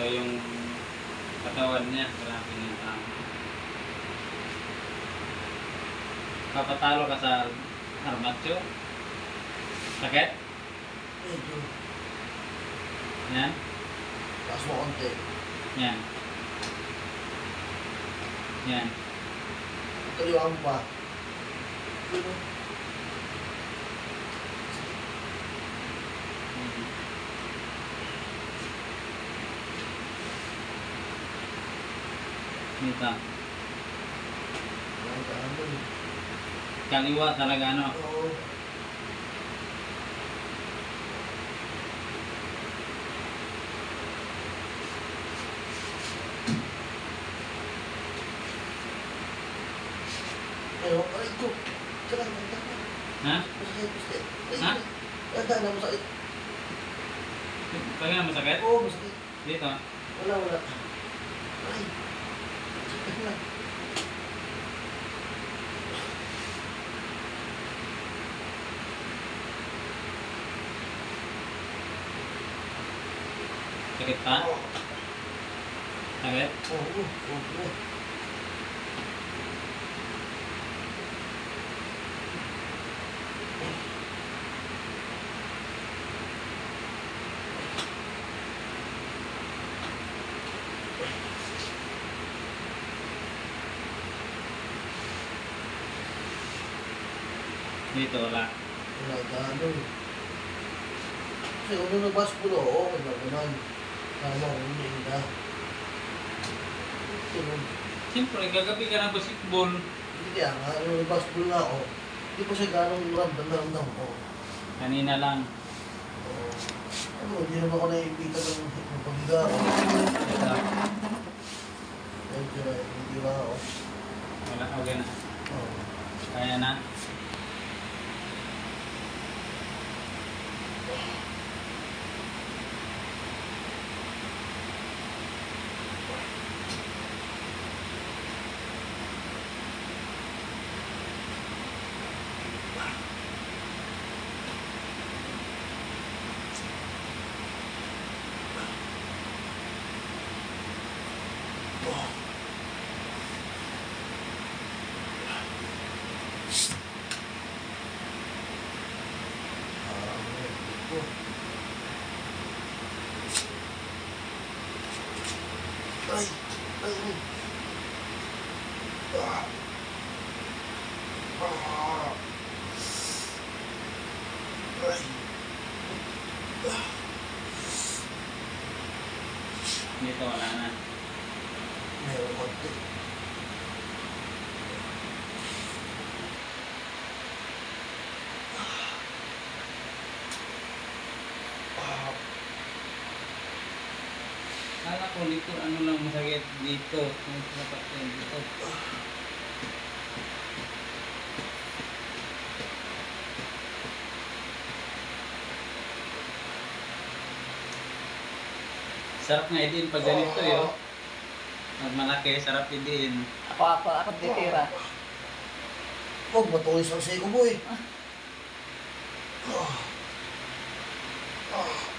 Ito yung katawan niya. Grabe yung tama. Papatalo ka sa armature. Sakit? Medyo. Yan. Taas mo konti. Yan. Yan. Kaliwaan mo pa. Ano? Dito. Ano ka naman? Kaliwa talaga ano. Oo. Ayun, aray ko. Tara, tara. Ha? Masakit, masakit. Ha? Tanda na, masakit. Kaya masakit? Oo, masakit. Dito. Wala, wala. Ay. Sakit na. Sakit pa? Oo. Sakit? Oo, oo. Dito wala. Wala gano eh. Kasi kung nung nag-basketball, oo, okay na ganun. Tama, hindi na. Ganun. Siyempre, gagabi ka ng basketball. Hindi kaya nga, nung nag-basketball na ako, hindi ko siya ganong ramdam ko. Kanina lang. Oo. Ano, hindi naman ako naiipita ng paghiga ko. Ito. Medyo, hindi ba ako? Wala. Okay na. Oo. Kaya na. Ay, ay, ay. Ah. Ah. Ay. Ah. Dito wala na. Meron konti. Ah. Kala ko dito ano lang masakit dito. Kung dapat yan dito. Sarap nga idin pag ganito yun. Pag malaki, sarap idin. Ako titira. Huwag matuloy sa siko mo eh. Ah. Ah.